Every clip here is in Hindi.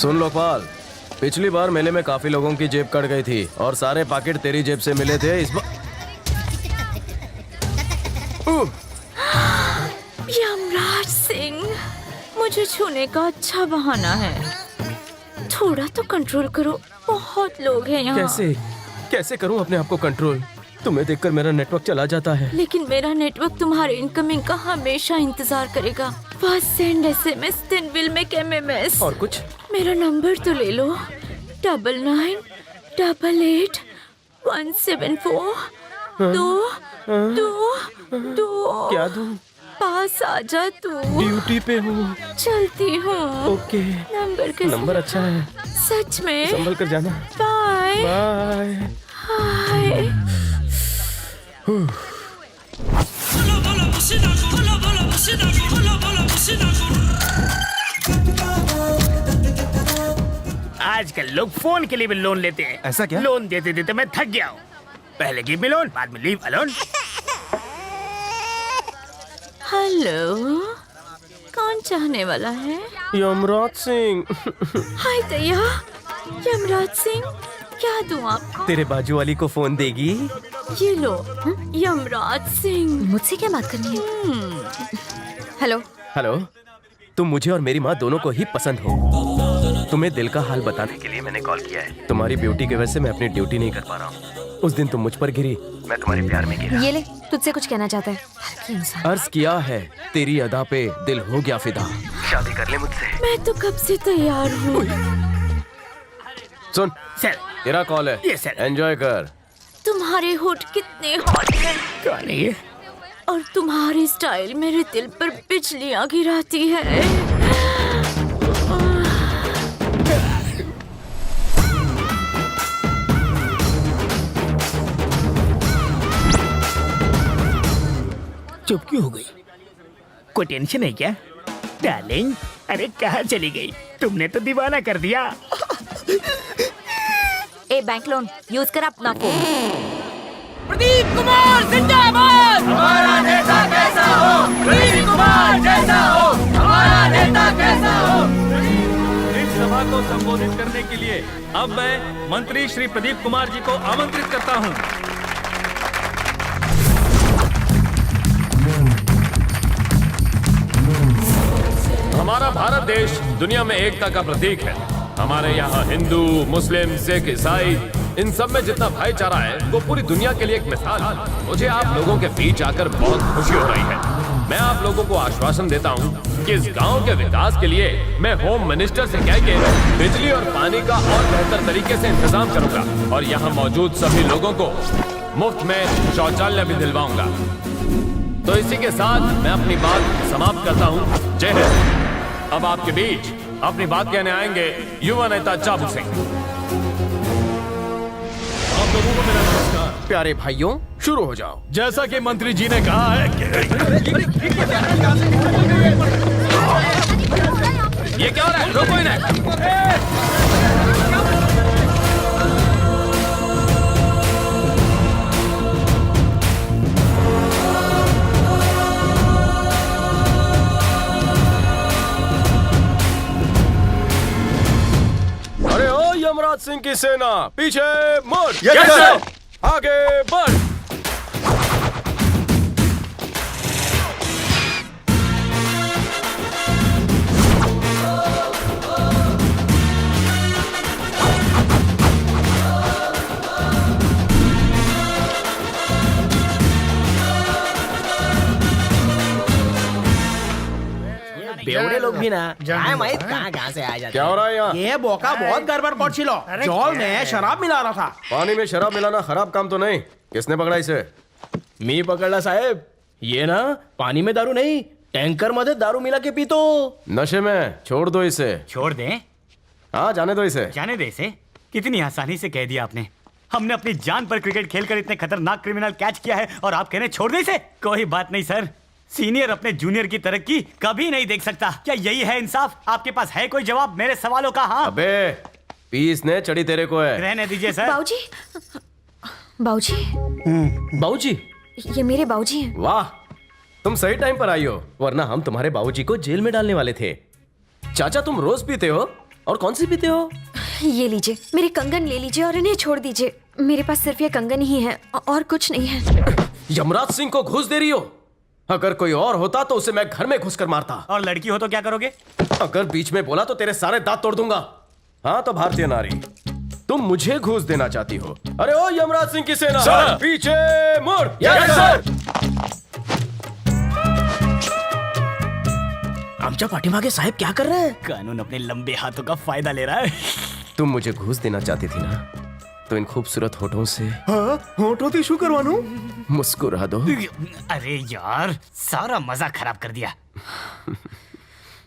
सुन लोकपाल, पिछली बार मेले में काफी लोगों की जेब कट गई थी और सारे पैकेट तेरी जेब से मिले थे। इस बार यमराज सिंह, मुझे छूने का अच्छा बहाना है। थोड़ा तो कंट्रोल करो, बहुत लोग हैं यहाँ। कैसे कैसे करूं अपने आप को कंट्रोल? तुम्हें देखकर मेरा नेटवर्क चला जाता है। लेकिन मेरा नेटवर्क तुम्हारे इनकमिंग का हमेशा इंतजार करेगा। First send SMS, then will make MMS। और कुछ? मेरा नंबर तो ले लो, 99888174 2 क्या दूं? पास आ जा तू। ड्यूटी पे हूँ। चलती हूँ। ओके। नंबर अच्छा है। सच में। संभल कर जाना। Bye bye. हाय। आजकल लोग फोन के लिए भी लोन लेते हैं। ऐसा क्या? लोन देते देते मैं थक गया हूँ। पहले गिव मी लोन, बाद में लीव अलोन। हेलो, कौन चाहने वाला है? यमराज सिंह। हाय दया, यमराज सिंह, क्या दूं आपको? तेरे बाजू वाली को फोन देगी? ये लो, यमराज सिंह। मुझसे क्या बात करनी है? हेलो। हेलो, तुम मुझे और मेरी माँ दोनों को ही पसंद हो। तुम्हें दिल का हाल बताने के लिए मैंने कॉल किया है। तुम्हारी ब्यूटी की वजह से मैं अपनी ड्यूटी नहीं कर पा रहा हूँ। उस दिन तुम मुझ पर गिरी, मैं तुम्हारे प्यार में गिरा। ये ले, तुझसे कुछ कहना चाहता है। हल्की इंसान। अर्ज किया है, तेरी अदा पे दिल हो गया फिदा। शादी कर ले मुझसे। मैं तो कब से तैयार हूँ। सुन सर, तेरा कॉल है। Yes, sir. एंजॉय कर। तुम्हारे होठ कितने हॉट हैं कौन है ये? और तुम्हारी स्टाइल मेरे दिल पर बिजलियाँ गिराती है। चुप क्यों हो गई? कोई टेंशन है क्या डार्लिंग? अरे कहाँ चली गई? तुमने तो दीवाना कर दिया। ए बैंक लोन यूज कर अपना फोन। प्रदीप कुमार जिंदाबाद। हमारा नेता कैसा हो? प्रदीप कुमार जैसा हो। हमारा नेता कैसा हो? इस सभा को संबोधित करने के लिए अब मैं मंत्री श्री प्रदीप कुमार जी को आमंत्रित करता हूं। हमारा भारत देश दुनिया में एकता का प्रतीक है। हमारे यहाँ हिंदू, मुस्लिम, सिख, ईसाई, इन सब में जितना भाईचारा है वो पूरी दुनिया के लिए एक मिसाल है। मुझे आप लोगों के बीच आकर बहुत खुशी हो रही है। मैं आप लोगों को आश्वासन देता हूँ कि इस गांव के विकास के लिए मैं होम मिनिस्टर से कह के बिजली और पानी का और बेहतर तरीके से इंतजाम करूंगा और यहाँ मौजूद सभी लोगों को मुफ्त में शौचालय भी दिलवाऊंगा। तो इसी के साथ मैं अपनी बात समाप्त करता हूँ। जय हिंद। अब आपके बीच अपनी बात कहने आएंगे युवा नेता चाबू सिंह। आप लोगों को मेरा नमस्कार। प्यारे भाइयों, शुरू हो जाओ। जैसा कि मंत्री जी ने कहा है कि ये क्या हो रहा है? रोको इन्हें। अरे ओ यमराज सिंह की सेना, पीछे मुड़। Yes, sir. आगे बढ़। बेवड़े लोग भी ना काय माहित कहाँ से आ जाते क्या हो रहा है यहाँ? ये बोका बहुत गड़बड़ पड़छिलो जॉल में शराब मिला रहा था। पानी में शराब मिलाना खराब काम तो नहीं। किसने पकड़ा इसे? मी पकडला साहेब. ये ना पानी में दारू नहीं, टैंकर मध्ये दारू मिला के पीतो. नशे में छोड़ दो इसे। छोड़ दें? हाँ, जाने दो इसे। जाने दे इसे? कितनी आसानी से कह दिया आपने। हमने अपनी जान पर क्रिकेट खेलकर इतने खतरनाक क्रिमिनल कैच किया है और आप कहने छोड़ दे इसे? कोई बात नहीं सर, सीनियर अपने जूनियर की तरक्की कभी नहीं देख सकता। क्या यही है इंसाफ? आपके पास है कोई जवाब मेरे सवालों का? हाँ। अबे पीस ने चढ़ी तेरे को है। रहने दीजिए सर। बाऊजी, बाऊजी, बाबूजी, ये मेरे बाऊजी हैं। वाह, तुम सही टाइम पर आई हो, वरना हम तुम्हारे बाबूजी को जेल में डालने वाले थे। चाचा तुम रोज पीते हो? और कौन सी पीते हो? ये लीजिए, मेरे कंगन ले लीजिए और इन्हें छोड़ दीजिए। मेरे पास सिर्फ ये कंगन ही है और कुछ नहीं है। यमराज सिंह को घूस दे रही हो? अगर कोई और होता तो उसे मैं घर में घुस कर मारता। और लड़की हो तो क्या करोगे? अगर बीच में बोला तो तेरे सारे दांत तोड़ दूंगा। हाँ तो भारतीय नारी, तुम मुझे घूस देना चाहती हो? अरे ओ यमराज सिंह की सेना, सर! पीछे मुड़। Yes sir. आमच्या पाठीमागे साहेब क्या कर रहे हैं? कानून अपने लंबे हाथों का फायदा ले रहा है। तुम मुझे घूस देना चाहती थी ना, तो इन खूबसूरत होठों से होठों થી શું કરવાનું? मुस्कुरा दो। अरे यार, सारा मजा खराब कर दिया।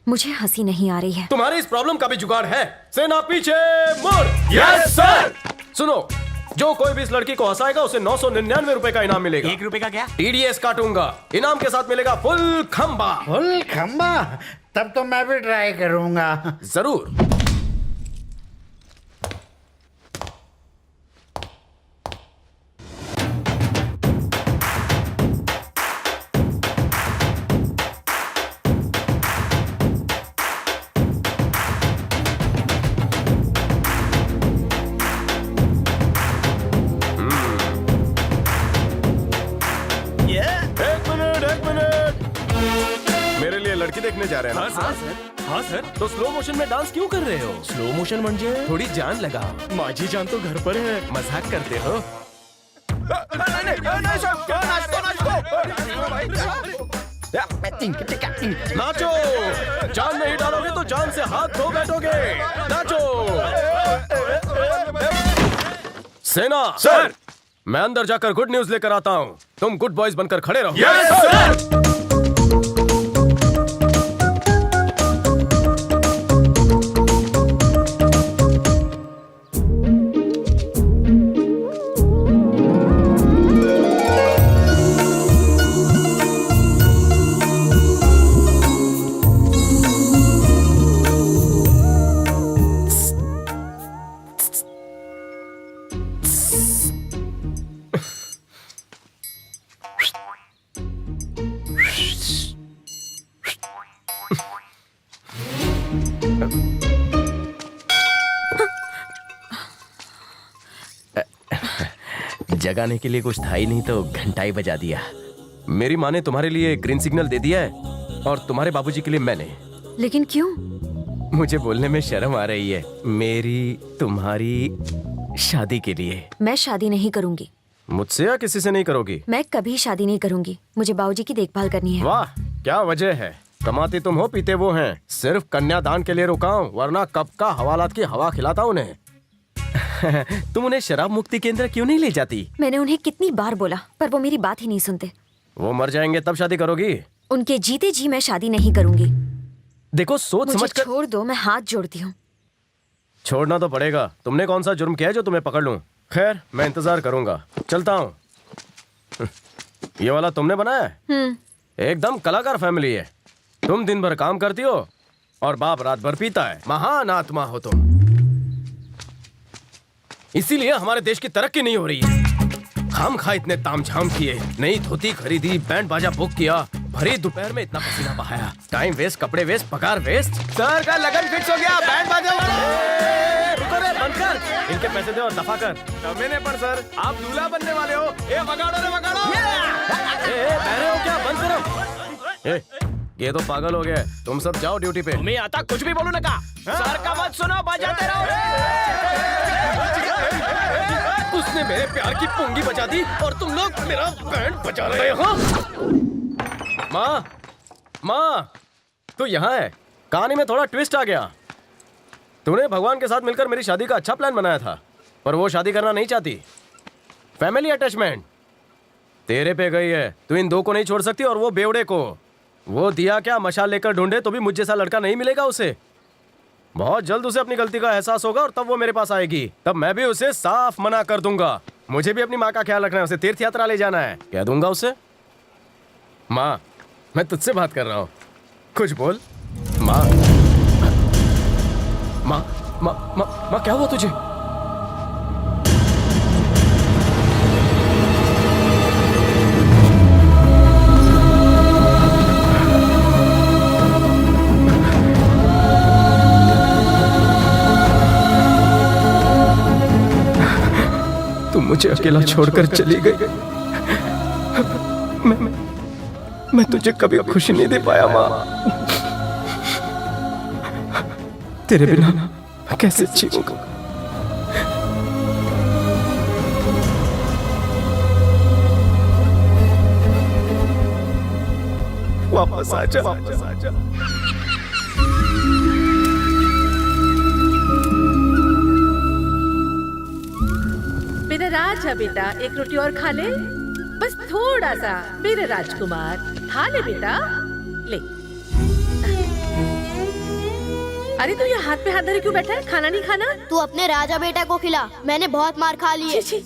मुझे हंसी नहीं आ रही है। तुम्हारी इस प्रॉब्लम का भी जुगाड़ है। सेना पीछे मुड़। Yes sir. सुनो, जो कोई भी इस लड़की को हंसाएगा उसे 999 रुपए का इनाम मिलेगा। 1 रुपए का क्या? TDS काटूंगा। इनाम के साथ मिलेगा फुल खंबा। फुल खंबा? तब तो मैं भी ट्राई करूंगा। जरूर। एक मिनट। मेरे लिए लड़की देखने जा रहे हैं ना? हाँ सर। तो स्लो मोशन में डांस क्यों कर रहे हो? स्लो मोशन म्हणजे थोड़ी जान लगाओ। माझी जान तो घर पर है। मजाक करते हो? नाचो। जान नहीं डालोगे तो जान से हाथ धो बैठोगे। नाचो। सेना सर। मैं अंदर जाकर गुड न्यूज लेकर आता हूँ। तुम गुड बॉयज बनकर खड़े रहो। Yes sir. जगाने के लिए कुछ था ही नहीं तो घंटा ही बजा दिया। मेरी माँ ने तुम्हारे लिए ग्रीन सिग्नल दे दिया है और तुम्हारे बाबूजी के लिए मैंने। लेकिन क्यों? मुझे बोलने में शर्म आ रही है। मेरी तुम्हारी शादी के लिए। मैं शादी नहीं करूंगी। मुझसे या किसी से नहीं करोगी? मैं कभी शादी नहीं करूंगी। मुझे बाबूजी की देखभाल करनी है। वाह, क्या वजह है? कमाती तुम हो, पीते वो हैं। सिर्फ कन्यादान के लिए रुका हूं, वरना कब का हवालात की हवा खिलाता उन्हें। तुम उन्हें शराब मुक्ति केंद्र क्यों नहीं ले जाती? मैंने उन्हें कितनी बार बोला, पर वो मेरी बात ही नहीं सुनते। वो मर जाएंगे तब शादी करोगी? उनके जीते जी मैं शादी नहीं करूंगी। देखो, सोच मुझे समझ कर। छोड़ दो, मैं हाथ जोड़ती हूँ। छोड़ना तो पड़ेगा। तुमने कौन सा जुर्म किया है जो तुम्हें पकड़ लूं? खैर, मैं इंतजार करूंगा। चलता हूँ। ये वाला तुमने बनाया है? एकदम कलाकार फैमिली है। तुम दिन भर काम करती हो और बाप रात भर पीता है। महान आत्मा हो तुम। इसीलिए हमारे देश की तरक्की नहीं हो रही है। खाम खा इतने तामझाम किए, नई धोती खरीदी, बैंड बाजा बुक किया, भरी दोपहर में इतना पसीना बहाया, टाइम वेस्ट, कपड़े वेस्ट, पगार वेस्ट। सर का लगन फिक्स हो गया। बैंड बाजा रुको रे, बंद कर। इनके पैसे दे और दफा कर। मैंने पर सर, आप दूल्हा बनने वाले हो। ए वगाड़ो रे वगाड़ो। बहरे हो क्या? बंद करो। ये तो पागल हो गया। तुम सब जाओ ड्यूटी पे। तुम्हें आता कुछ भी बोलो ना का। सर का मत सुनो, बजाते रहो। उसने मेरे प्यार की पुंगी बजा दी और तुम लोग मेरा बैंड बजा रहे हो। माँ, तू यहाँ है। कहानी में थोड़ा ट्विस्ट आ गया। तूने भगवान के साथ मिलकर मेरी शादी का अच्छा प्लान बनाया था, पर वो शादी करना नहीं चाहती। फैमिली अटैचमेंट तेरे पे गई है। तू इन दो को नहीं छोड़ सकती और वो बेवड़े को। वो दिया क्या मशाल लेकर ढूंढे तो भी मुझ जैसा लड़का नहीं मिलेगा उसे। बहुत जल्द उसे अपनी गलती का एहसास होगा और तब वो मेरे पास आएगी। तब मैं भी उसे साफ मना कर दूंगा। मुझे भी अपनी माँ का ख्याल रखना है। उसे तीर्थ यात्रा ले जाना है। कह दूंगा उसे, माँ मैं तुझसे बात कर रहा हूँ, कुछ बोल। माँ माँ माँ माँ माँ क्या हुआ तुझे? मुझे अकेला छोड़कर चली गई। मैं तुझे कभी खुशी नहीं दे पाया माँ। तेरे बिना मैं कैसे जीऊंगा? वापस आजा, वापस आजा। मेरा राजा बेटा, एक रोटी और खा ले, बस थोड़ा सा। मेरे राजकुमार, खा ले बेटा, ले। अरे तू ये हाथ पे हाथ धरे क्यों बैठा है? खाना नहीं खाना? तू अपने राजा बेटा को खिला, मैंने बहुत मार खा ली है। छी,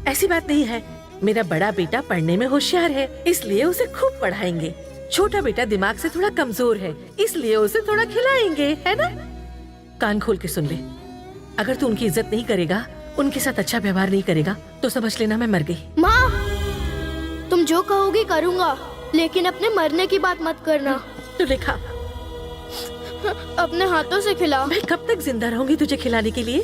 ऐसी बात नहीं है। मेरा बड़ा बेटा पढ़ने में होशियार है, इसलिए उसे खूब पढ़ाएंगे। छोटा बेटा दिमाग से थोड़ा कमजोर है, इसलिए उसे थोड़ा खिलाएंगे, है ना? कान खोल के सुन ले, अगर तू उनकी इज्जत नहीं करेगा, उनके साथ अच्छा व्यवहार नहीं करेगा, तो समझ लेना मैं मर गई। माँ, तुम जो कहोगी करूँगा, लेकिन अपने मरने की बात मत करना। तू लिखा, अपने हाथों से खिला। मैं कब तक जिंदा रहूंगी तुझे खिलाने के लिए?